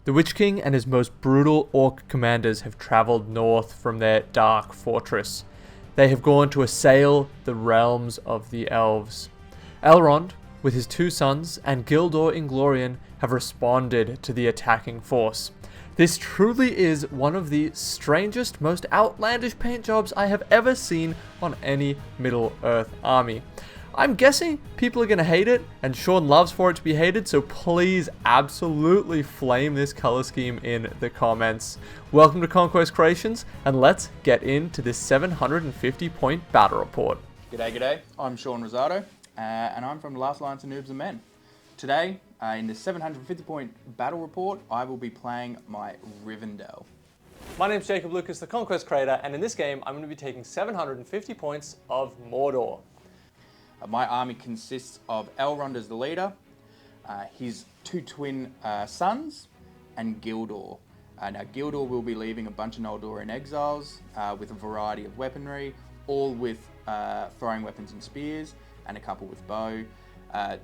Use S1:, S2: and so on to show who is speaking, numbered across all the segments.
S1: The Witch King and his most brutal orc commanders have travelled north from their dark fortress. They have gone to assail the realms of the Elves. Elrond, with his two sons, and Gildor Inglorian have responded to the attacking force. This truly is one of the strangest, most outlandish paint jobs I have ever seen on any Middle-earth army. I'm guessing people are going to hate it, and Sean loves for it to be hated, so please absolutely flame this color scheme in the comments. Welcome to Conquest Creations, and let's get into this 750 point battle report.
S2: G'day, I'm Sean Rosado, and I'm from the Last Alliance of Noobs and Men. Today, in the 750 point battle report, I will be playing my Rivendell.
S1: My name's Jacob Lucas, the Conquest creator, and in this game, I'm going to be taking 750 points of Mordor.
S2: My army consists of Elrond as the leader, his two twin sons, and Gildor. Now Gildor will be leaving a bunch of Noldorian exiles with a variety of weaponry, all with throwing weapons and spears, and a couple with bow.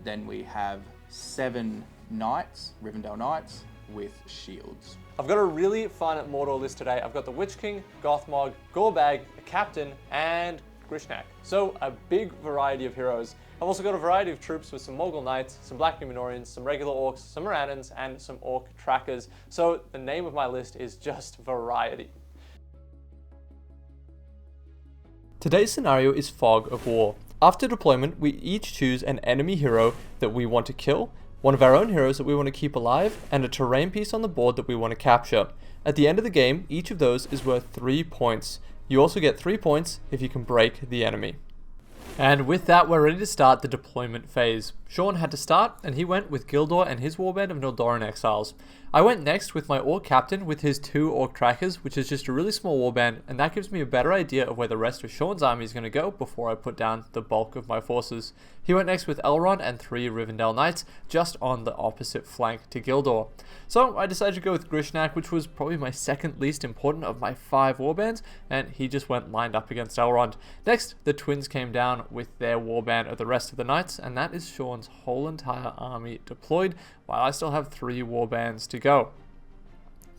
S2: Then we have 7 knights, Rivendell knights, with shields.
S1: I've got a really fun Mordor list today. I've got the Witch King, Gothmog, Gorbag, a captain, and Grishnak. So a big variety of heroes. I've also got a variety of troops with some Mogul Knights, some Black Numenorians, some regular Orcs, some Morannons, and some Orc Trackers. So the name of my list is just variety. Today's scenario is Fog of War. After deployment, we each choose an enemy hero that we want to kill, one of our own heroes that we want to keep alive, and a terrain piece on the board that we want to capture. At the end of the game, each of those is worth 3 points. You also get 3 points if you can break the enemy. And with that, we're ready to start the deployment phase. Sean had to start, and he went with Gildor and his warband of Noldoran exiles. I went next with my Orc captain with his 2 Orc trackers, which is just a really small warband, and that gives me a better idea of where the rest of Sean's army is going to go before I put down the bulk of my forces. He went next with Elrond and 3 Rivendell knights, just on the opposite flank to Gildor. So I decided to go with Grishnak, which was probably my second least important of my 5 warbands, and he just went lined up against Elrond. Next, the twins came down with their warband of the rest of the knights, and that is Sean's whole entire army deployed, while I still have 3 warbands to go.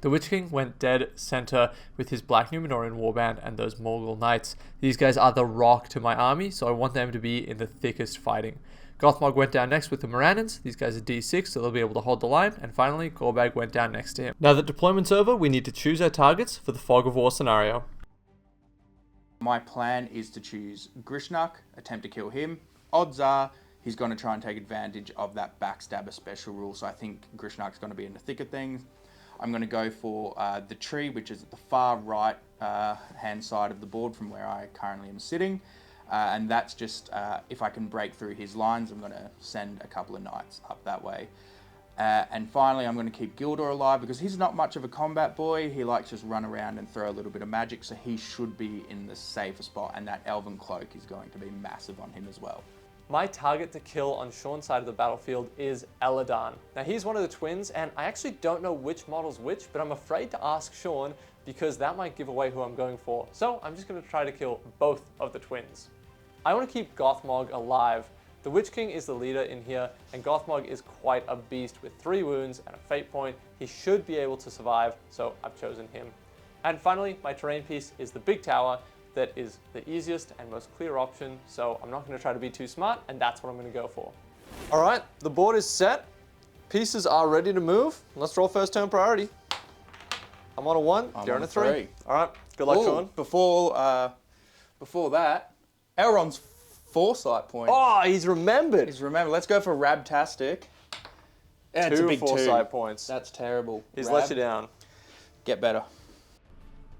S1: The Witch King went dead center with his Black Numenorian warband and those Mogul Knights. These guys are the rock to my army, so I want them to be in the thickest fighting. Gothmog went down next with the Morannons. These guys are D6, so they'll be able to hold the line. And finally, Gorbag went down next to him. Now that deployment's over, we need to choose our targets for the Fog of War scenario.
S2: My plan is to choose Grishnak, attempt to kill him. Odds are he's going to try and take advantage of that backstabber special rule, so I think Grishnak's going to be in the thick of things. I'm going to go for the tree, which is at the far right hand side of the board from where I currently am sitting. And that's just, if I can break through his lines, I'm going to send a couple of knights up that way. And finally, I'm going to keep Gildor alive because he's not much of a combat boy. He likes to just run around and throw a little bit of magic, so he should be in the safer spot. And that Elven Cloak is going to be massive on him as well.
S1: My target to kill on Sean's side of the battlefield is Elladan. Now he's one of the twins, and I actually don't know which model's which, but I'm afraid to ask Sean because that might give away who I'm going for. So I'm just going to try to kill both of the twins. I want to keep Gothmog alive. The Witch King is the leader in here, and Gothmog is quite a beast with 3 wounds and a fate point. He should be able to survive, so I've chosen him. And finally, my terrain piece is the big tower. That is the easiest and most clear option, so I'm not going to try to be too smart, and that's what I'm going to go for. All right, the board is set. Pieces are ready to move. Let's roll first turn priority. I'm on a 1, you're on a 3. All right, good luck, Sean.
S2: Before that, Elrond's foresight point.
S1: Oh, he's remembered.
S2: Let's go for Rabtastic. Yeah, it's a
S1: 2
S2: big
S1: foresight points.
S2: That's terrible.
S1: He's let you down.
S2: Get better.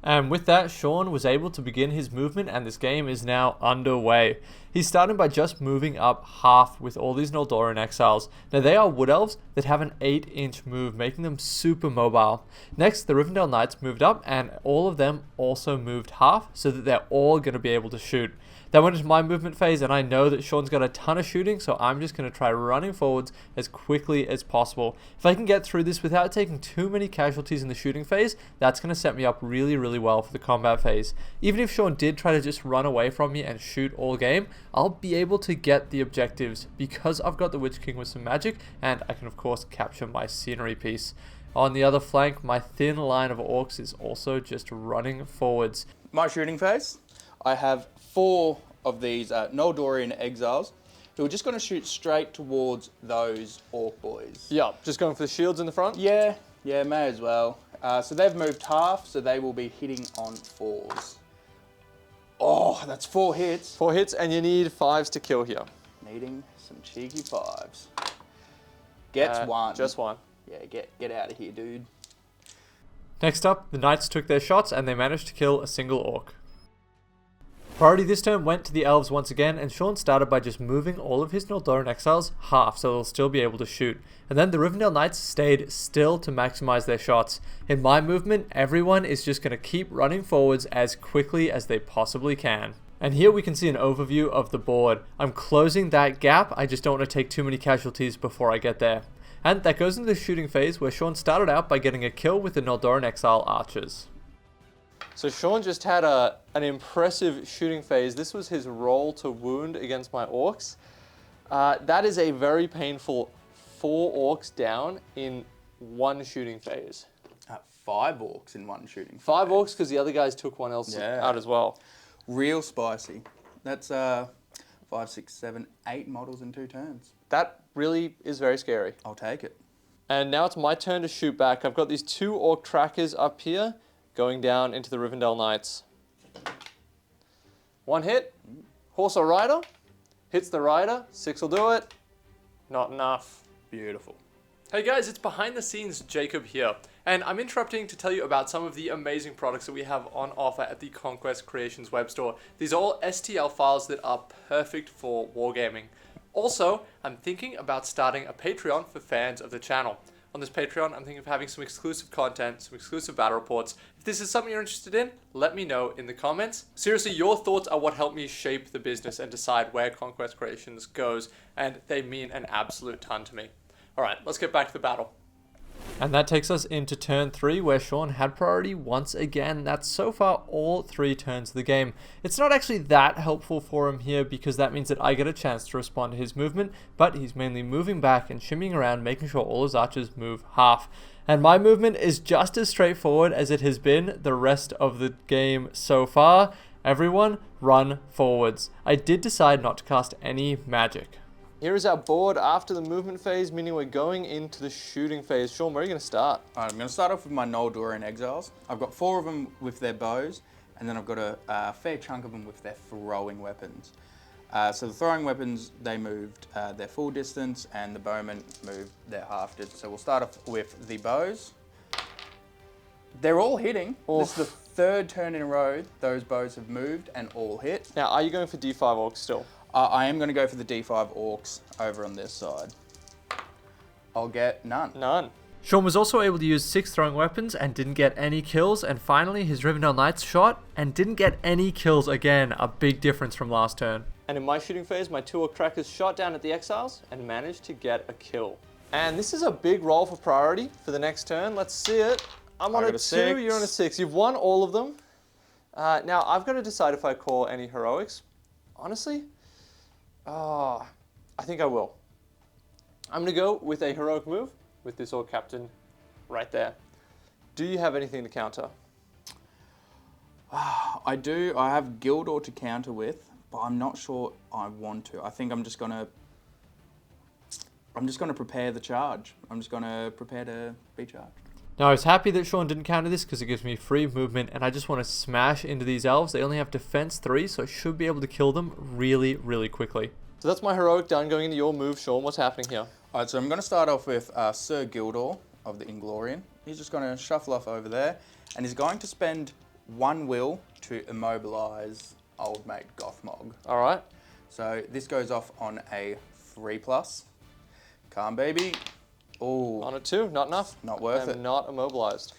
S1: And with that, Sean was able to begin his movement, and this game is now underway. He's starting by just moving up half with all these Noldoran exiles. Now they are Wood Elves that have an 8-inch move, making them super mobile. Next, the Rivendell Knights moved up, and all of them also moved half, so that they're all going to be able to shoot. That went into my movement phase, and I know that Sean's got a ton of shooting, so I'm just going to try running forwards as quickly as possible. If I can get through this without taking too many casualties in the shooting phase, that's going to set me up really, really well for the combat phase. Even if Sean did try to just run away from me and shoot all game, I'll be able to get the objectives because I've got the Witch King with some magic, and I can of course capture my scenery piece. On the other flank, my thin line of orcs is also just running forwards.
S2: My shooting phase, I have 4 of these Noldorian exiles who are just going to shoot straight towards those orc boys.
S1: Yeah, just going for the shields in the front?
S2: Yeah, may as well. So they've moved half, so they will be hitting on 4s. Oh, that's 4 hits.
S1: 4 hits, and you need 5s to kill here.
S2: Needing some cheeky 5s. Gets 1.
S1: Just 1.
S2: Yeah, get out of here, dude.
S1: Next up, the knights took their shots and they managed to kill a single orc. Priority this turn went to the elves once again, and Sean started by just moving all of his Noldoran exiles half so they'll still be able to shoot. And then the Rivendell knights stayed still to maximize their shots. In my movement, everyone is just going to keep running forwards as quickly as they possibly can. And here we can see an overview of the board. I'm closing that gap, I just don't want to take too many casualties before I get there. And that goes into the shooting phase where Sean started out by getting a kill with the Noldoran exile archers. So Sean just had an impressive shooting phase. This was his roll to wound against my orcs. That is a very painful 4 orcs down in 1 shooting phase.
S2: 5 orcs in 1 shooting phase.
S1: 5 orcs because the other guys took one else out as well.
S2: Real spicy. That's 5, 6, 7, 8 models in 2 turns.
S1: That really is very scary.
S2: I'll take it.
S1: And now it's my turn to shoot back. I've got these 2 orc trackers up here going down into the Rivendell Knights. 1 hit. Horse or rider. Hits the rider. 6 will do it. Not enough.
S2: Beautiful.
S1: Hey guys, it's behind the scenes Jacob here, and I'm interrupting to tell you about some of the amazing products that we have on offer at the Conquest Creations web store. These are all STL files that are perfect for wargaming. Also, I'm thinking about starting a Patreon for fans of the channel. On this Patreon, I'm thinking of having some exclusive content, some exclusive battle reports. If this is something you're interested in, let me know in the comments. Seriously, your thoughts are what help me shape the business and decide where Conquest Creations goes, and they mean an absolute ton to me. Alright, let's get back to the battle. And that takes us into turn 3, where Sean had priority once again. That's so far all 3 turns of the game. It's not actually that helpful for him here, because that means that I get a chance to respond to his movement, but he's mainly moving back and shimmying around, making sure all his archers move half. And my movement is just as straightforward as it has been the rest of the game so far. Everyone, run forwards. I did decide not to cast any magic. Here is our board after the movement phase, meaning we're going into the shooting phase. Sean, where are you going to start?
S2: Alright, I'm going to start off with my Noldorian exiles. I've got 4 of them with their bows, and then I've got a fair chunk of them with their throwing weapons. So the throwing weapons, they moved their full distance, and the bowmen moved their half distance. So we'll start off with the bows. They're all hitting. This is the 3rd turn in a row those bows have moved and all hit.
S1: Now, are you going for D5 orcs still?
S2: I am going to go for the D5 orcs over on this side. I'll get none.
S1: None. Sean was also able to use 6 throwing weapons and didn't get any kills, and finally his Rivendell Knights shot and didn't get any kills again, a big difference from last turn. And in my shooting phase, my 2 orc trackers shot down at the exiles and managed to get a kill. And this is a big roll for priority for the next turn. Let's see it. I'm on a 2, you're on a 6. You've won all of them. Now I've got to decide if I call any heroics. Honestly, I think I will. I'm going to go with a heroic move with this orc captain right there. Do you have anything to counter?
S2: I do. I have Gildor to counter with, but I'm not sure I want to. I think I'm just going to prepare the charge. I'm just going to prepare to be charged.
S1: Now, I was happy that Sean didn't counter this because it gives me free movement, and I just want to smash into these elves. They only have defense 3, so I should be able to kill them really, really quickly. So that's my heroic done. Going into your move, Sean. What's happening here?
S2: All right, so I'm going to start off with Sir Gildor of the Inglorian. He's just going to shuffle off over there, and he's going to spend 1 will to immobilize old mate Gothmog.
S1: All right.
S2: So this goes off on a 3+. Calm, baby. Oh,
S1: on a 2, not enough.
S2: Not worth it.
S1: Not immobilized.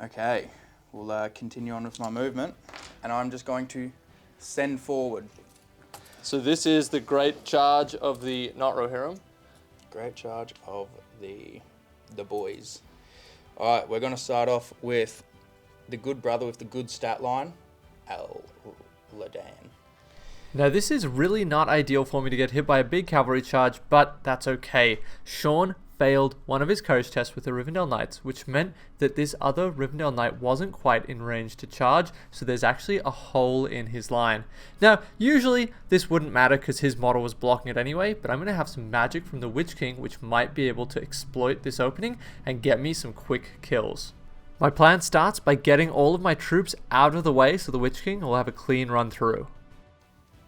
S2: Okay, we'll continue on with my movement, and I'm just going to send forward.
S1: So this is the great charge of the Not Rohirrim.
S2: Great charge of the boys. All right, we're going to start off with the good brother with the good stat line, Ladan.
S1: Now this is really not ideal for me to get hit by a big cavalry charge, but that's okay. Sean failed one of his courage tests with the Rivendell Knights, which meant that this other Rivendell Knight wasn't quite in range to charge, so there's actually a hole in his line. Now, usually this wouldn't matter because his model was blocking it anyway, but I'm going to have some magic from the Witch King which might be able to exploit this opening and get me some quick kills. My plan starts by getting all of my troops out of the way so the Witch King will have a clean run through.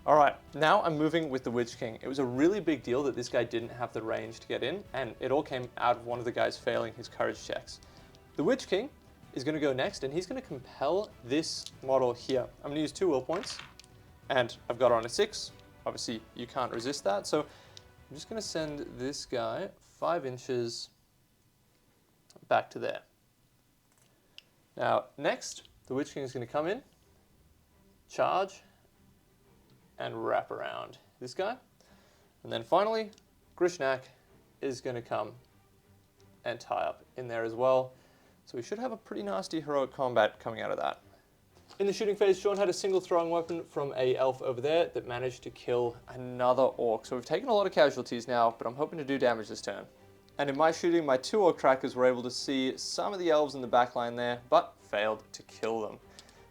S1: Alright, now I'm moving with the Witch King. It was a really big deal that this guy didn't have the range to get in, and it all came out of one of the guys failing his courage checks. The Witch King is going to go next, and he's going to compel this model here. I'm going to use 2 will points, and I've got on a 6. Obviously, you can't resist that, so I'm just going to send this guy 5 inches back to there. Now, next, the Witch King is going to come in, charge, and wrap around this guy. And then finally, Grishnak is going to come and tie up in there as well. So we should have a pretty nasty heroic combat coming out of that. In the shooting phase, Sean had a single throwing weapon from a elf over there that managed to kill another orc. So we've taken a lot of casualties now, but I'm hoping to do damage this turn. And in my shooting, my 2 orc trackers were able to see some of the elves in the back line there, but failed to kill them.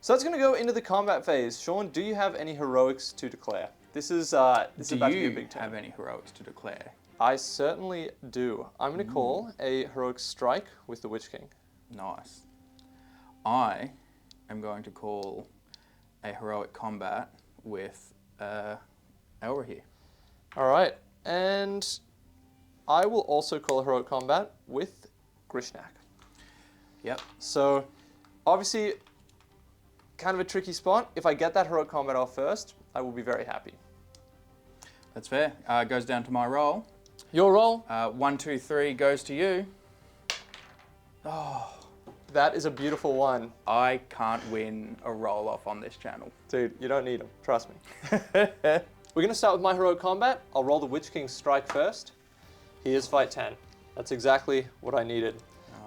S1: So that's going to go into the combat phase. Sean, do you have any heroics to declare? This is about to be a big turn.
S2: Do you have any heroics to declare?
S1: I certainly do. I'm going to call a heroic strike with the Witch King.
S2: Nice. I am going to call a heroic combat with Elra here.
S1: All right, and I will also call a heroic combat with Grishnak.
S2: Yep.
S1: So, obviously, kind of a tricky spot. If I get that heroic combat off first, I will be very happy.
S2: That's fair. Goes down to my roll.
S1: Your roll.
S2: 1, 2, 3 goes to you.
S1: Oh, that is a beautiful one.
S2: I can't win a roll off on this channel.
S1: Dude, you don't need them. Trust me. We're going to start with my heroic combat. I'll roll the Witch King's strike first. He is fight 10. That's exactly what I needed.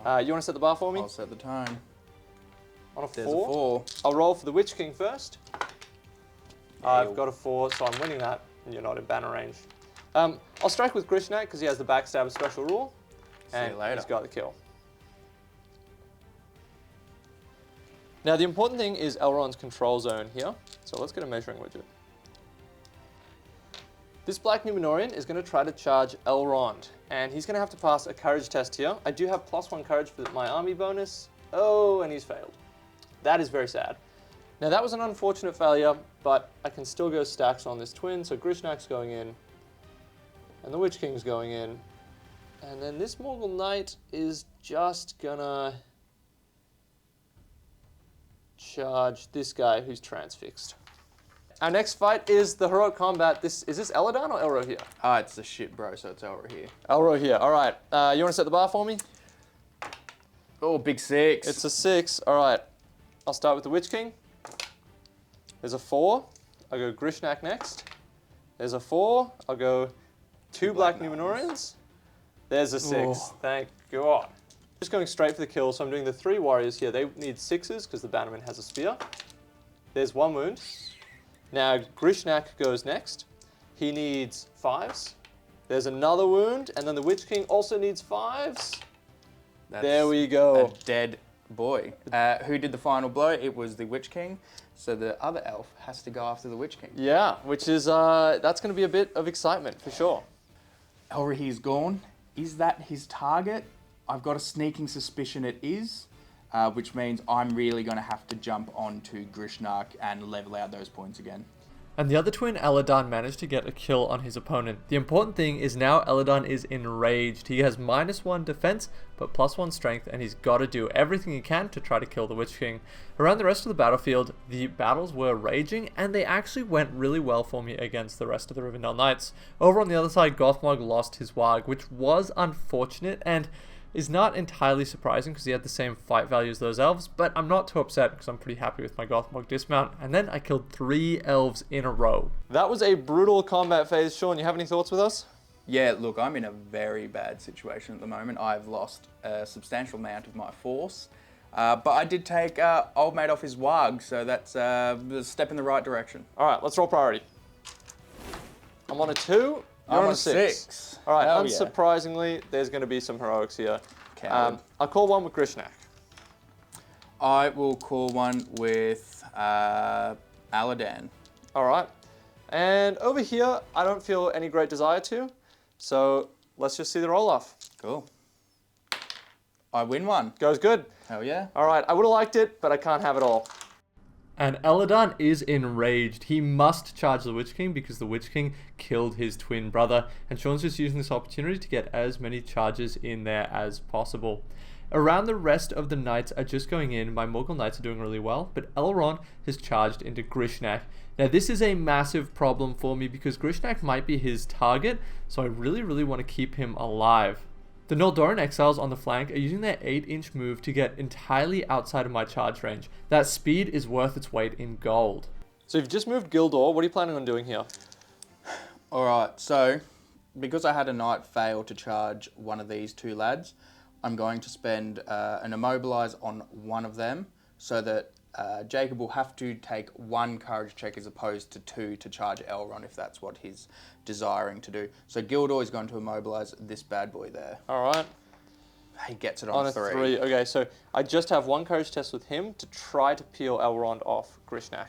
S1: You want to set the bar for me?
S2: I'll set the tone.
S1: On a 4.
S2: There's a 4.
S1: I'll roll for the Witch King first. I've got a 4, so I'm winning that, and you're not in banner range. I'll strike with Grishnak because he has the backstab special rule, and he's got the kill. Now the important thing is Elrond's control zone here, so let's get a measuring widget. This Black Numenorian is going to try to charge Elrond, and he's going to have to pass a courage test here. I do have +1 courage for my army bonus. Oh, and he's failed. That is very sad. Now that was an unfortunate failure, but I can still go stacks on this twin, so Grishnak's going in, and the Witch King's going in, and then this Morgul Knight is just gonna charge this guy who's transfixed. Our next fight is the heroic combat. Is this Elladan or Elro here?
S2: It's the shit, bro, so it's Elra here.
S1: Elro here, all right. You want to set the bar for me?
S2: Oh, big 6.
S1: It's a 6, all right. I'll start with the Witch King. There's a 4. I'll go Grishnak next. There's a 4. I'll go 2 Black Numenorians. There's a 6. Oh. Thank God. Just going straight for the kill, so I'm doing the 3 warriors here. They need 6s because the Bannerman has a spear. There's 1 wound. Now Grishnak goes next. He needs 5s. There's another wound, and then the Witch King also needs 5s. There we go.
S2: A dead boy. Who did the final blow? It was the Witch King. So the other elf has to go after the Witch King.
S1: Yeah, which is, that's going to be a bit of excitement for sure.
S2: Elrahi's gone. Is that his target? I've got a sneaking suspicion it is, which means I'm really going to have to jump onto Grishnak and level out those points again.
S1: And the other twin, Elladan, managed to get a kill on his opponent. The important thing is now Elladan is enraged. He has -1 defense, but +1 strength, and he's got to do everything he can to try to kill the Witch King. Around the rest of the battlefield, the battles were raging, and they actually went really well for me against the rest of the Rivendell Knights. Over on the other side, Gothmog lost his Warg, which was unfortunate, and is not entirely surprising because he had the same fight value as those elves, but I'm not too upset because I'm pretty happy with my Gothmog dismount, and then I killed 3 elves in a row. That was a brutal combat phase. Sean, you have any thoughts with us?
S2: Yeah, look, I'm in a very bad situation at the moment. I've lost a substantial amount of my force, but I did take old mate off his Warg, so that's a step in the right direction.
S1: All right, let's roll priority. I'm on a 2.
S3: You're
S2: I'm
S3: on
S2: on
S3: 6. All right,
S2: Hell yeah.
S3: unsurprisingly, there's going to be some heroics here.
S2: Coward.
S3: I'll call one with Grishnak.
S2: I will call one with Aladan.
S3: All right. And over here, I don't feel any great desire to. So let's just see the roll-off.
S2: Cool. I win one.
S3: Goes good.
S2: Hell yeah.
S3: All right, I would have liked it, but I can't have it all.
S1: And Eladan is enraged. He must charge the Witch King because the Witch King killed his twin brother. And Sean's just using this opportunity to get as many charges in there as possible. Around the rest of the knights are just going in. My Morgul knights are doing really well, but Elrond has charged into Grishnak. Now this is a massive problem for me because Grishnak might be his target, so I really want to keep him alive. The Noldoran exiles on the flank are using their 8-inch move to get entirely outside of my charge range. That speed is worth its weight in gold.
S3: So you've just moved Gildor. What are you planning on doing here?
S2: Alright, so because I had a knight fail to charge one of these two lads, I'm going to spend an immobilize on one of them so that Jacob will have to take 1 courage check as opposed to 2 to charge Elrond if that's what he's desiring to do. So Gildor is going to immobilize this bad boy there.
S3: All right.
S2: He gets it on
S3: a
S2: 3.
S3: 3. Okay, so I just have 1 courage test with him to try to peel Elrond off Grishnak.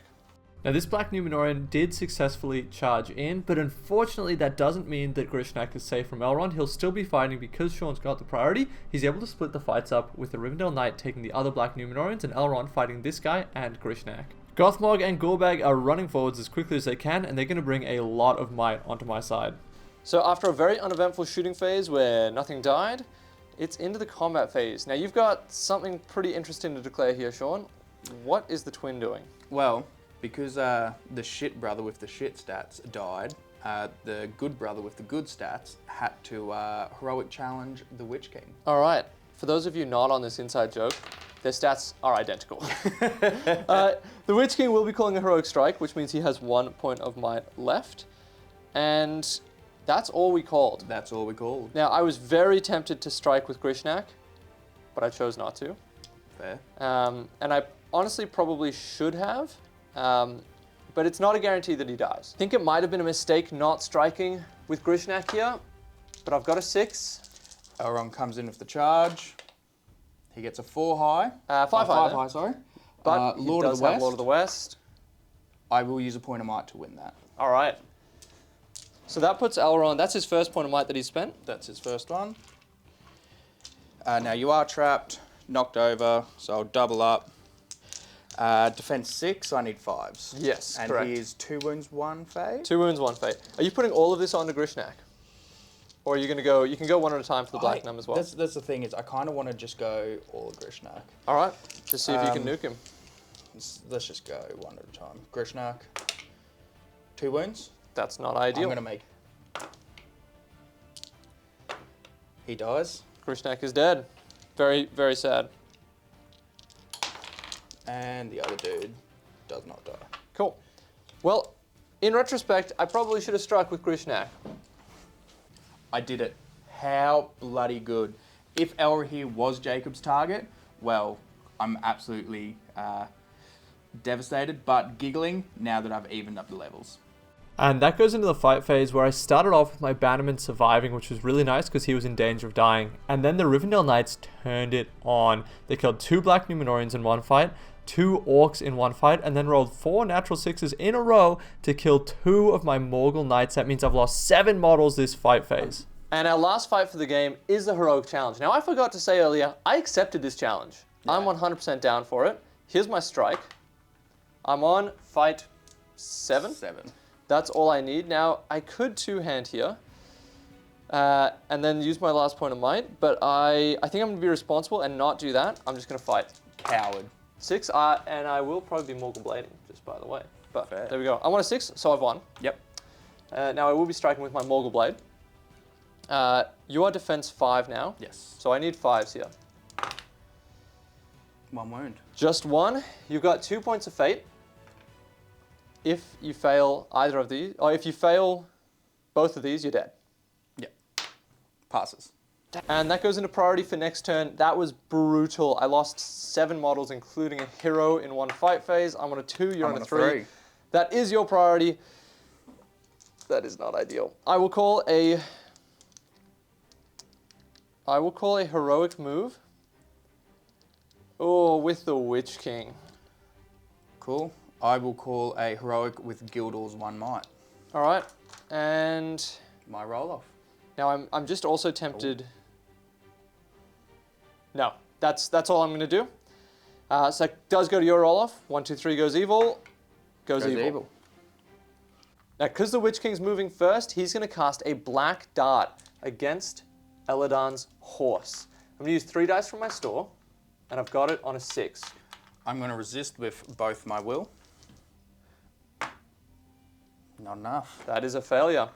S1: Now this Black Númenórean did successfully charge in, but unfortunately that doesn't mean that Grishnak is safe from Elrond. He'll still be fighting because Sean's got the priority. He's able to split the fights up with the Rivendell Knight taking the other Black Númenóreans and Elrond fighting this guy and Grishnak. Gothmog and Gorbag are running forwards as quickly as they can, and they're going to bring a lot of might onto my side.
S3: So after a very uneventful shooting phase where nothing died, it's into the combat phase. Now you've got something pretty interesting to declare here, Sean. What is the twin doing?
S2: Well, because the shit brother with the shit stats died, the good brother with the good stats had to heroic challenge the Witch King.
S3: All right. For those of you not on this inside joke, their stats are identical. The Witch King will be calling a heroic strike, which means he has 1 point of might left. And that's all we called.
S2: That's all we called.
S3: Now, I was very tempted to strike with Grishnak, but I chose not to.
S2: Fair.
S3: And I honestly probably should have. But it's not a guarantee that he dies. I think it might have been a mistake not striking with Grishnak here, but I've got a 6.
S2: Elrond comes in with the charge. He gets a 4 high.
S3: 5 high.
S2: 5 high, sorry.
S3: But
S2: Lord
S3: he
S2: of
S3: does
S2: the
S3: have
S2: West.
S3: Lord of the West.
S2: I will use a point of might to win that.
S3: All right. So that puts Elrond, that's his first point of might that he's spent.
S2: That's his first one. Now you are trapped, knocked over, so I'll double up. Defense 6, I need 5s.
S3: Yes,
S2: and
S3: correct.
S2: he is 2 wounds, 1 fade.
S3: 2 wounds, 1 fate. Are you putting all of this onto Grishnak? Or are you going to go, you can go one at a time for the Black Num as well.
S2: That's the thing is, I kind of want to just go all of Grishnak.
S3: All right, just see if you can nuke him.
S2: Let's just go one at a time. Grishnak, 2 wounds.
S3: That's not ideal.
S2: I'm going to make... He dies.
S3: Grishnak is dead. Very, very sad.
S2: And the other dude does not die.
S3: Cool. Well, in retrospect, I probably should have struck with Grishnak.
S2: I did it. How bloody good. If Elrahir was Jacob's target, well, I'm absolutely devastated, but giggling now that I've evened up the levels.
S1: And that goes into the fight phase where I started off with my Bannerman surviving, which was really nice because he was in danger of dying. And then the Rivendell Knights turned it on. They killed 2 Black Númenóreans in one fight, 2 Orcs in one fight, and then rolled 4 natural 6s in a row to kill 2 of my Morgul Knights. That means I've lost 7 models this fight phase.
S3: And our last fight for the game is the Heroic Challenge. Now, I forgot to say earlier, I accepted this challenge. Yeah. I'm 100% down for it. Here's my strike. I'm on fight 7.
S2: 7.
S3: That's all I need. Now, I could 2-hand here and then use my last point of might, but I think I'm going to be responsible and not do that. I'm just going to fight.
S2: Coward.
S3: 6, and I will probably be Morgul Blading, just by the way. But fair. There we go. I want a 6, so I've won.
S2: Yep.
S3: Now, I will be striking with my Morgul Blade. You are defense 5 now.
S2: Yes.
S3: So I need 5s here.
S2: 1 wound.
S3: Just 1. You've got 2 points of fate. If you fail either of these, or if you fail both of these, you're dead.
S2: Yep. Passes.
S3: And that goes into priority for next turn. That was brutal. I lost 7 models, including a hero in one fight phase. I'm on a 2, you're on a 3. That is your priority. That is not ideal. I will call a heroic move. Oh, with the Witch King.
S2: Cool. I will call a heroic with Gildor's 1 might.
S3: All right, and
S2: My roll off.
S3: now I'm just also tempted. No, that's all I'm gonna do. So it does go to your roll off. 1, 2, 3 goes evil. Goes evil. Now, because the Witch King's moving first, he's gonna cast a black dart against Eladan's horse. I'm gonna use 3 dice from my store, and I've got it on a 6.
S2: I'm going to resist with both my will. Not enough.
S3: That is a failure.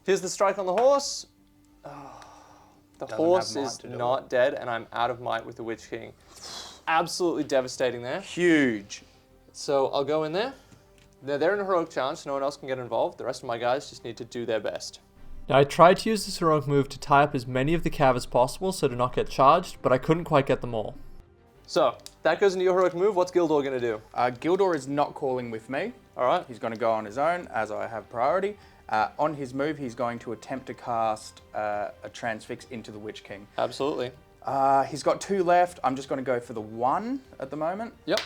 S3: Here's the strike on the horse. Oh, the
S2: Doesn't
S3: horse
S2: have might
S3: is
S2: to do
S3: not dead, and I'm out of might with the Witch King. Absolutely devastating there.
S2: Huge.
S3: So I'll go in there. Now they're in a heroic challenge, so no one else can get involved. The rest of my guys just need to do their best.
S1: Now I tried to use this heroic move to tie up as many of the cav as possible so to not get charged, but I couldn't quite get them all.
S3: So that goes into your heroic move. What's Gildor going to do?
S2: Gildor is not calling with me.
S3: All right.
S2: He's going to go on his own, as I have priority. On his move, he's going to attempt to cast a Transfix into the Witch King.
S3: Absolutely.
S2: He's got 2 left. I'm just going to go for the 1 at the moment.
S3: Yep.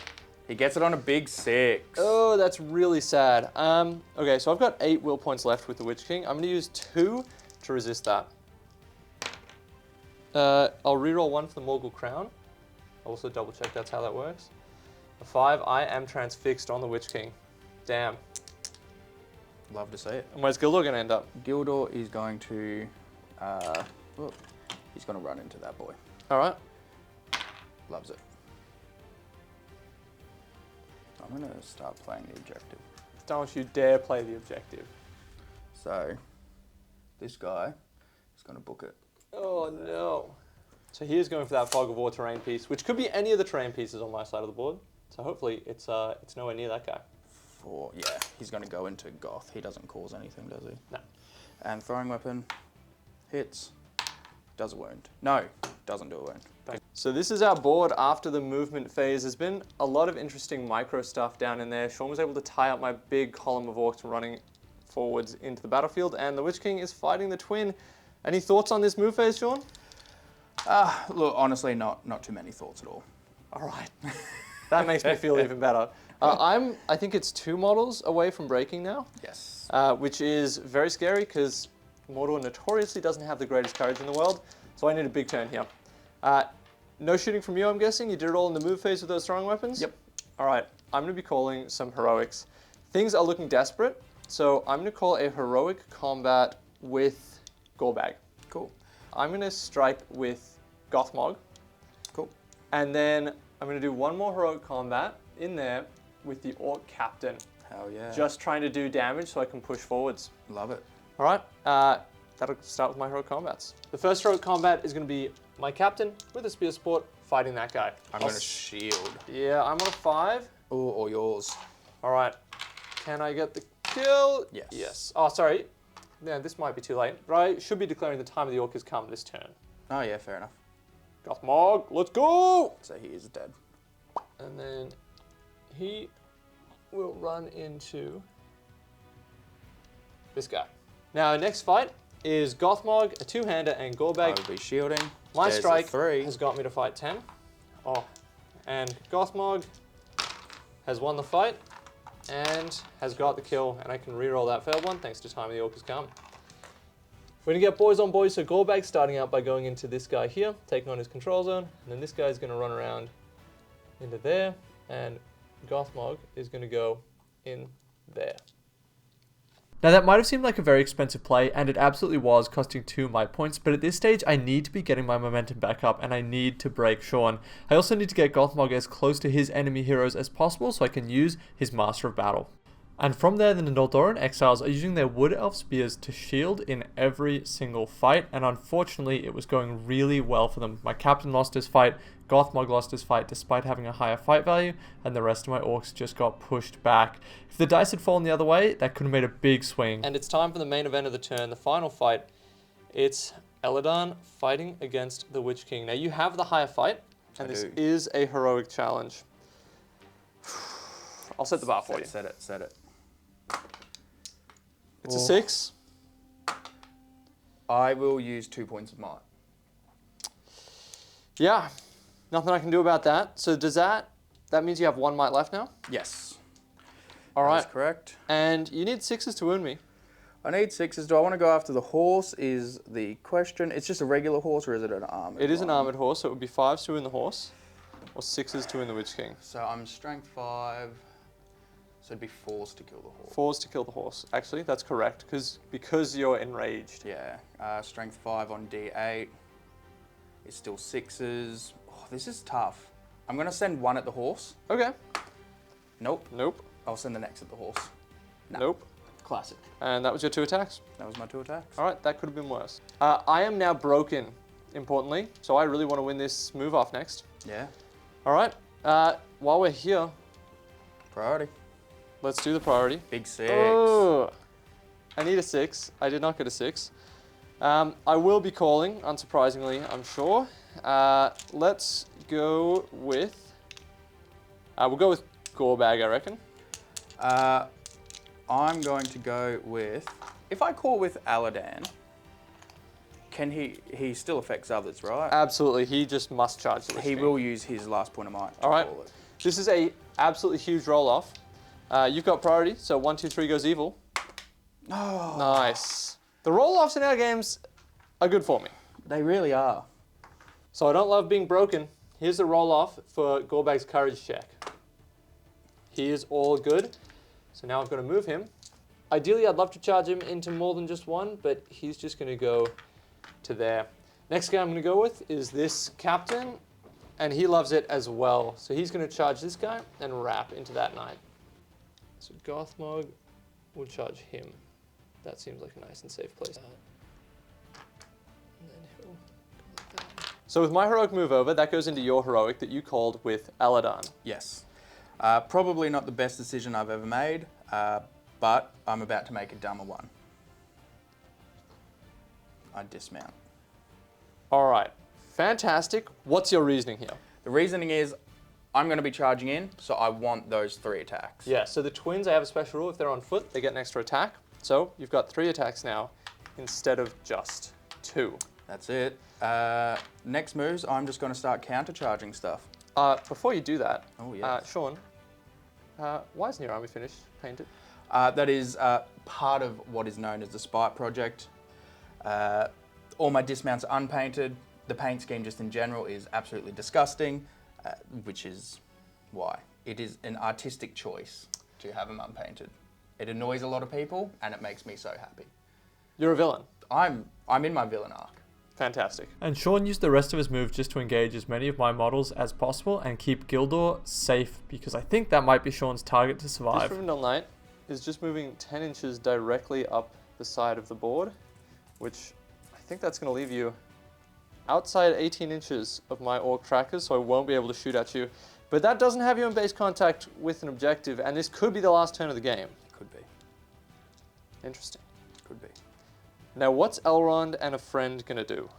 S2: He gets it on a big 6.
S3: Oh, that's really sad. Okay, so I've got 8 will points left with the Witch King. I'm going to use 2 to resist that. I'll reroll 1 for the Morgul Crown. Also double check that's how that works. A 5, I am transfixed on the Witch King. Damn.
S2: Love to see it.
S3: And where's Gildor going to end up?
S2: Gildor is going to... he's going to run into that boy.
S3: All right.
S2: Loves it. I'm going to start playing the objective.
S3: Don't you dare play the objective.
S2: So, this guy is going to book it.
S3: Oh, no. So he is going for that Fog of War terrain piece, which could be any of the terrain pieces on my side of the board. So hopefully it's nowhere near that guy.
S2: Yeah, he's going to go into Goth. He doesn't cause anything, does he?
S3: No.
S2: And throwing weapon, hits, does a wound. No, doesn't do a wound.
S3: So this is our board after the movement phase. There's been a lot of interesting micro stuff down in there. Sean was able to tie up my big column of orcs running forwards into the battlefield, and the Witch King is fighting the Twin. Any thoughts on this move phase, Sean?
S2: Look, honestly, not too many thoughts at all.
S3: All right. That makes me feel even better. I think it's 2 models away from breaking now.
S2: Yes.
S3: Which is very scary because Mordor notoriously doesn't have the greatest courage in the world, so I need a big turn here. No shooting from you, I'm guessing? You did it all in the move phase with those throwing weapons?
S2: Yep.
S3: All right, I'm going to be calling some heroics. Things are looking desperate, so I'm going to call a heroic combat with Gorbag.
S2: Cool.
S3: I'm going to strike with Gothmog.
S2: Cool.
S3: And then I'm going to do 1 more heroic combat in there with the Orc Captain.
S2: Hell yeah.
S3: Just trying to do damage so I can push forwards.
S2: Love it.
S3: All right, that'll start with my heroic combats. The first heroic combat is going to be my captain with a spear support fighting that guy.
S2: I'm going to shield.
S3: Yeah, I'm on a 5.
S2: Ooh, or yours.
S3: All right, can I get the kill?
S2: Yes.
S3: Yes. Oh, sorry. Yeah, this might be too late, but I should be declaring the time of the orc has come this turn.
S2: Oh yeah, fair enough.
S3: Gothmog, let's go!
S2: So he is dead.
S3: And then he will run into this guy. Now, our next fight is Gothmog, a 2-hander, and Gorbag.
S2: I will be shielding.
S3: My
S2: There's a
S3: strike
S2: 3.
S3: has got me to fight 10. Oh, and Gothmog has won the fight and has got the kill, and I can reroll that failed one thanks to time of the orc has come. We're gonna get boys on boys, so Gorbag starting out by going into this guy here, taking on his control zone, and then this guy's gonna run around into there, and Gothmog is gonna go in there.
S1: Now that might have seemed like a very expensive play, and it absolutely was, costing 2 might points, but at this stage I need to be getting my momentum back up, and I need to break Sean. I also need to get Gothmog as close to his enemy heroes as possible so I can use his Master of Battle. And from there, the Noldoran Exiles are using their Wood Elf Spears to shield in every single fight, and unfortunately it was going really well for them. My captain lost his fight, Gothmog lost his fight despite having a higher fight value, and the rest of my orcs just got pushed back. If the dice had fallen the other way, that could have made a big swing.
S3: And it's time for the main event of the turn, the final fight. It's Eladan fighting against the Witch King. Now you have the higher fight, and this is a heroic challenge. I'll set the bar for you.
S2: Set it.
S3: It's a 6.
S2: I will use 2 points of might.
S3: Yeah, nothing I can do about that. So does that means you have 1 might left now?
S2: Yes.
S3: All right.
S2: That's correct.
S3: And you need 6s to wound me.
S2: I need 6s. Do I want to go after the horse is the question. It's just a regular horse or is it an armored
S3: It is an
S2: one?
S3: armored horse, so it would be 5s to win the horse, or 6s to win the Witch King.
S2: So I'm strength 5. So it'd be 4s to kill the horse.
S3: 4s to kill the horse. Actually, that's correct, because you're enraged.
S2: Yeah. Strength 5 on D8. It's still 6s. Oh, this is tough. I'm going to send 1 at the horse.
S3: Okay.
S2: Nope.
S3: Nope.
S2: I'll send the next at the horse. Nah.
S3: Nope.
S2: Classic.
S3: And that was your 2 attacks.
S2: That was my 2 attacks.
S3: All right, that could have been worse. I am now broken, importantly, so I really want to win this move off next.
S2: Yeah.
S3: All right, while we're here,
S2: Priority.
S3: let's do the priority.
S2: Big 6.
S3: Oh, I need a 6. I did not get a 6. I will be calling, unsurprisingly, I'm sure. Let's go with... we'll go with Gorebag, I reckon.
S2: I'm going to go with... If I call with Aladan, can he still affects others, right?
S3: Absolutely, he just must charge the Witch
S2: He
S3: King.
S2: will use his last point of might to
S3: All right,
S2: call it.
S3: this is a absolutely huge roll-off. You've got priority, so 1, 2, 3 goes evil.
S2: Oh,
S3: Nice. The roll-offs in our games are good for me.
S2: they really are.
S3: So I don't love being broken. Here's the roll-off for Gorebag's courage check. He is all good. So now I've got to move him. Ideally, I'd love to charge him into more than just 1, but he's just going to go to there. Next guy I'm going to go with is this captain, and he loves it as well. So he's going to charge this guy and wrap into that knight. So Gothmog will charge him. That seems like a nice and safe place. And then he'll go like that. So with my heroic move over, that goes into your heroic that you called with Aladan.
S2: Yes. Probably not the best decision I've ever made, but I'm about to make a dumber one. I dismount.
S3: All right, fantastic. What's your reasoning here?
S2: The reasoning is I'm going to be charging in, so I want those 3 attacks.
S3: Yeah, so the twins, I have a special rule. If they're on foot, they get an extra attack. So you've got 3 attacks now instead of just 2.
S2: That's it. Next moves, I'm just going to start counter-charging stuff.
S3: Before you do that,
S2: Oh, yes.
S3: Sean, why isn't your army finished, painted?
S2: That is part of what is known as the Spite Project. All my dismounts are unpainted. The paint scheme just in general is absolutely disgusting, which is why. It is an artistic choice to have them unpainted. It annoys a lot of people and it makes me so happy.
S3: You're a villain.
S2: I'm in my villain arc.
S3: Fantastic.
S1: And Sean used the rest of his move just to engage as many of my models as possible and keep Gildor safe, because I think that might be Sean's target to
S3: This
S1: survive.
S3: Rivendell Knight is just moving 10 inches directly up the side of the board, which I think that's going to leave you outside 18 inches of my orc trackers, so I won't be able to shoot at you. But that doesn't have you in base contact with an objective, and this could be the last turn of the game.
S2: Could be.
S3: Interesting.
S2: Could be.
S3: Now, what's Elrond and a friend going to do?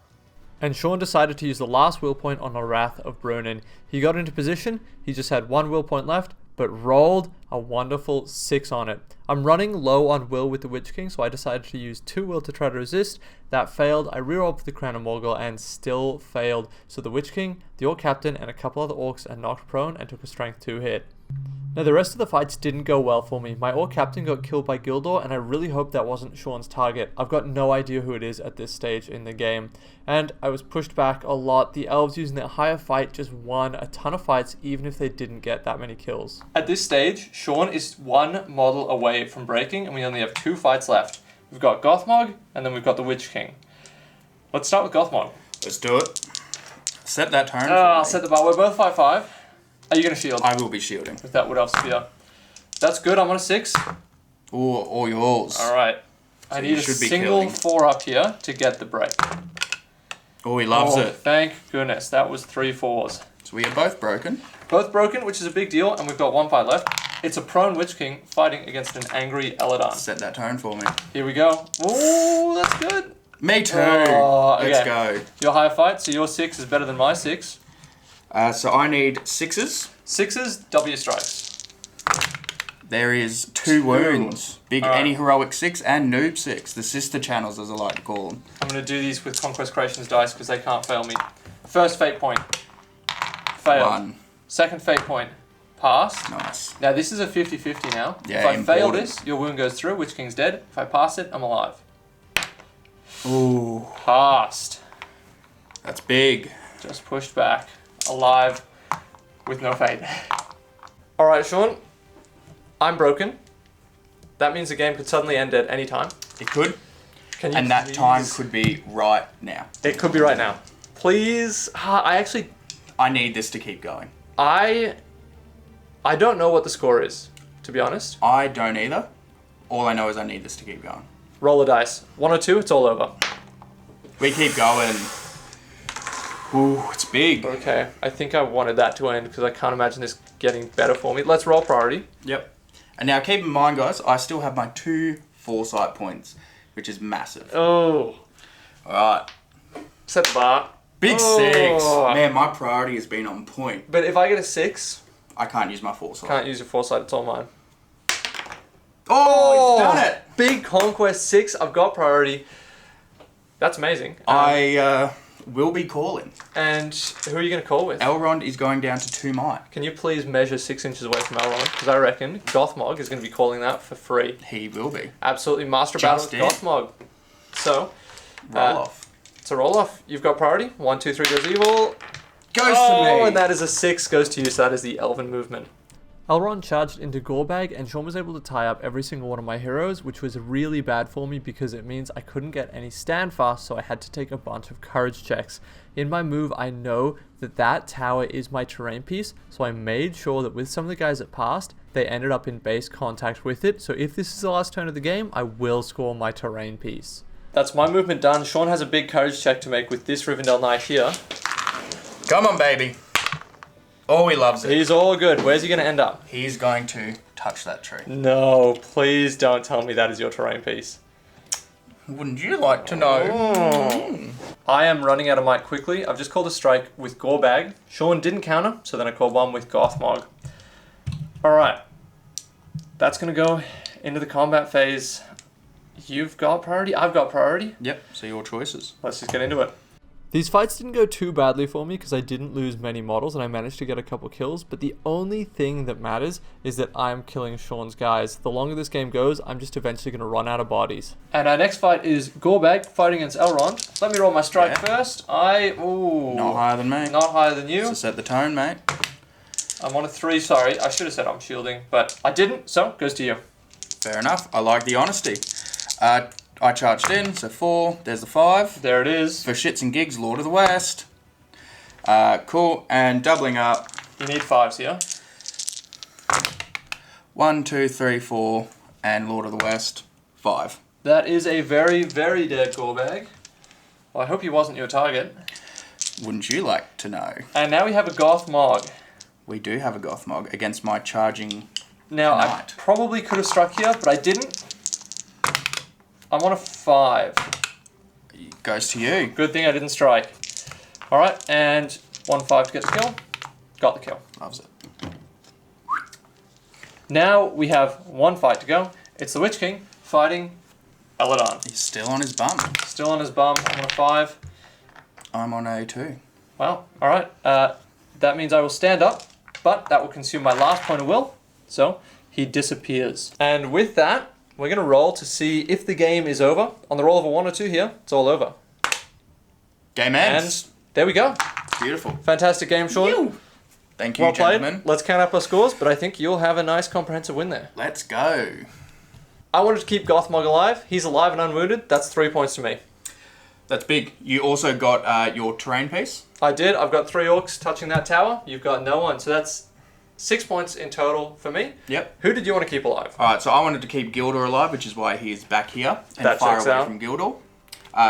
S1: And Sean decided to use the last will point on the Wrath of Brunin. He got into position, he just had 1 will point left, but rolled a wonderful 6 on it. I'm running low on will with the Witch King, so I decided to use 2 will to try to resist. That failed. I rerolled for the Crown of Morgul and still failed. So the Witch King, the Orc Captain, and a couple other Orcs are knocked prone and took a Strength 2 hit. Now the rest of the fights didn't go well for me. My Orc Captain got killed by Gildor, and I really hope that wasn't Sean's target. I've got no idea who it is at this stage in the game. And I was pushed back a lot. The Elves, using their higher fight, just won a ton of fights even if they didn't get that many kills.
S3: At this stage, Sean is 1 model away from breaking, and we only have 2 fights left. We've got Gothmog, and then we've got the Witch King. Let's start with Gothmog.
S2: Let's do it. Set that turn.
S3: I'll set the bar. We're both 5-5. Are you going to shield?
S2: I will be shielding.
S3: With that Wood Elf Spear. That's good. I'm on a 6.
S2: Ooh, all yours.
S3: All right. I need a single 4 up here to get the break.
S2: Oh, he loves it.
S3: Thank goodness. That was 3 4s.
S2: So we are both broken.
S3: Both broken, which is a big deal, and we've got 1 fight left. It's a prone Witch King fighting against an angry Eladon.
S2: Set that tone for me.
S3: Here we go. Ooh, that's good.
S2: Me too.
S3: Oh, okay.
S2: Let's go.
S3: Your higher fight, so your 6 is better than my 6.
S2: So I need 6s.
S3: 6s, W strikes.
S2: There is 2 wounds. Big Any Heroic 6 and Noob 6. The sister channels, as I like to call them.
S3: I'm going to do these with Conquest Creations dice because they can't fail me. First fate point. Failed.
S2: 1.
S3: Second fate point. Passed.
S2: Nice.
S3: Now this is a 50-50 now.
S2: Yeah,
S3: if I fail
S2: important.
S3: this, your wound goes through, Witch King's dead. If I pass it, I'm alive.
S2: Ooh.
S3: Passed.
S2: That's big.
S3: Just pushed back. Alive. With no fate. Alright, Sean. I'm broken. That means the game could suddenly end at any time.
S2: It could.
S3: Can you
S2: And that
S3: please-
S2: time could be right now.
S3: It could be right now. Please. I
S2: need this to keep going.
S3: I don't know what the score is, to be honest.
S2: I don't either. All I know is I need this to keep going.
S3: Roll the dice. 1 or 2, it's all over.
S2: We keep going. Ooh, it's big.
S3: Okay, I think I wanted that to end because I can't imagine this getting better for me. Let's roll priority.
S2: Yep. And now keep in mind, guys, I still have my 2 foresight points, which is massive.
S3: Oh.
S2: Alright.
S3: Set the bar.
S2: Big
S3: Oh.
S2: 6. Man, my priority has been on point.
S3: But if I get a 6,
S2: I can't use my foresight.
S3: can't use your foresight, it's all mine.
S2: Oh, he's done it.
S3: Big Conquest 6, I've got priority. That's amazing.
S2: I will be calling.
S3: And who are you going to call with?
S2: Elrond is going down to 2 might.
S3: Can you please measure 6 inches away from Elrond? Because I reckon Gothmog is going to be calling that for free.
S2: He will be.
S3: Absolutely master battle
S2: Just
S3: with
S2: in.
S3: Gothmog. So,
S2: Roll off.
S3: it's a roll off. You've got priority. 1, 2, 3 goes evil.
S2: Goes to me.
S3: And that is a 6 goes to you, so that is the Elven movement.
S1: Elrond charged into Gorebag and Sean was able to tie up every single one of my heroes, which was really bad for me because it means I couldn't get any stand fast, so I had to take a bunch of courage checks. In my move, I know that that tower is my terrain piece, so I made sure that with some of the guys that passed, they ended up in base contact with it, so if this is the last turn of the game, I will score my terrain piece.
S3: That's my movement done. Sean has a big courage check to make with this Rivendell Knight here.
S2: Come on, baby. Oh, he loves it.
S3: He's all good. Where's he going to end up?
S2: He's going to touch that tree.
S3: No, please don't tell me that is your terrain piece.
S2: Wouldn't you like to know?
S3: I am running out of might quickly. I've just called a strike with Gorebag. Sean didn't counter, so then I called one with Gothmog. Alright. That's going to go into the combat phase. You've got priority, I've got priority.
S2: Yep, so your choices.
S3: Let's just get into it.
S1: These fights didn't go too badly for me because I didn't lose many models and I managed to get a couple kills, but the only thing that matters is that I'm killing Sean's guys. The longer this game goes, I'm just eventually going to run out of bodies.
S3: And our next fight is Gorebag fighting against Elrond. Let me roll my strike first.
S2: Not higher than me.
S3: Not higher than you.
S2: So set the tone, mate.
S3: I'm on a 3, sorry. I should have said I'm shielding, but I didn't, so it goes to you.
S2: Fair enough. I like the honesty. I charged in, so 4. There's the 5.
S3: There it is.
S2: For shits and gigs, Lord of the West. Cool. And doubling up.
S3: You need 5s here.
S2: 1, 2, 3, 4, and Lord of the West. 5.
S3: That is a very, very dead Gorebag. Well, I hope he wasn't your target.
S2: Wouldn't you like to know?
S3: And now we have a Gothmog.
S2: We do have a Gothmog against my charging
S3: Now, I
S2: knight.
S3: probably could have struck here, but I didn't. I'm on a 5.
S2: Goes to you.
S3: Good thing I didn't strike. Alright, and 1-5 to get the kill. Got the kill.
S2: Loves it.
S3: Now we have 1 fight to go. It's the Witch King fighting Eladon.
S2: He's still on his bum.
S3: Still on his bum. I'm on a 5.
S2: I'm on a 2.
S3: Well, alright. That means I will stand up, but that will consume my last point of will. So, he disappears. And with that, we're going to roll to see if the game is over. On the roll of a 1 or 2 here, it's all over.
S2: Game ends.
S3: And there we go.
S2: Beautiful.
S3: Fantastic game, Sean.
S2: Thank you,
S3: Well played.
S2: gentlemen.
S3: Let's count up our scores, but I think you'll have a nice comprehensive win there.
S2: Let's go.
S3: I wanted to keep Gothmog alive. He's alive and unwounded. That's 3 points to me.
S2: That's big. You also got your terrain piece.
S3: I did. I've got 3 orcs touching that tower. You've got no one. So that's 6 points in total for me.
S2: Yep.
S3: Who did you want to keep alive?
S2: Alright, so I wanted to keep Gildor alive, which is why he is back here and
S3: That
S2: far
S3: checks
S2: away
S3: out.
S2: from Gildor.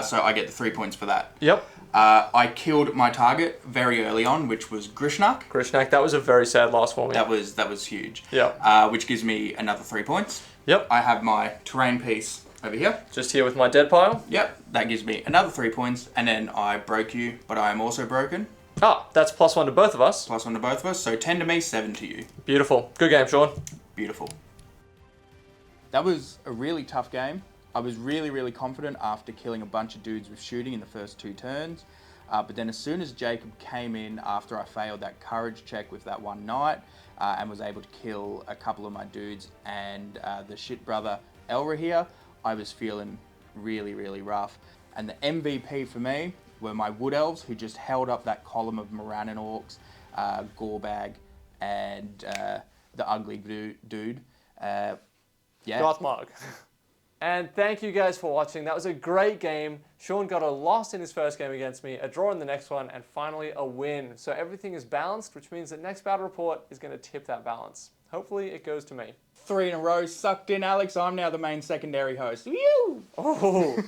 S2: So I get the 3 points for that.
S3: Yep.
S2: I killed my target very early on, which was Grishnak.
S3: Grishnak, that was a very sad loss for me.
S2: That was huge.
S3: Yep.
S2: Which gives me another 3 points.
S3: Yep.
S2: I have my terrain piece over here.
S3: Just here with my dead pile.
S2: Yep, that gives me another 3 points, and then I broke you, but I am also broken.
S3: Ah, that's +1 to both of us.
S2: +1 to both of us, so 10 to me, 7 to you.
S3: Beautiful. Good game, Sean.
S2: Beautiful. That was a really tough game. I was really, really confident after killing a bunch of dudes with shooting in the first 2 turns. But then as soon as Jacob came in after I failed that courage check with that one knight and was able to kill a couple of my dudes and the shit brother Elra here, I was feeling really, really rough. And the MVP for me were my wood elves, who just held up that column of Morannon orcs, Gorebag, and the ugly dude. Yeah.
S3: Gothmog. And thank you guys for watching. That was a great game. Sean got a loss in his first game against me, a draw in the next one, and finally a win. So everything is balanced, which means that next battle report is going to tip that balance. Hopefully it goes to me.
S2: 3 in a row, sucked in, Alex. I'm now the main secondary host. Woo!
S3: Oh.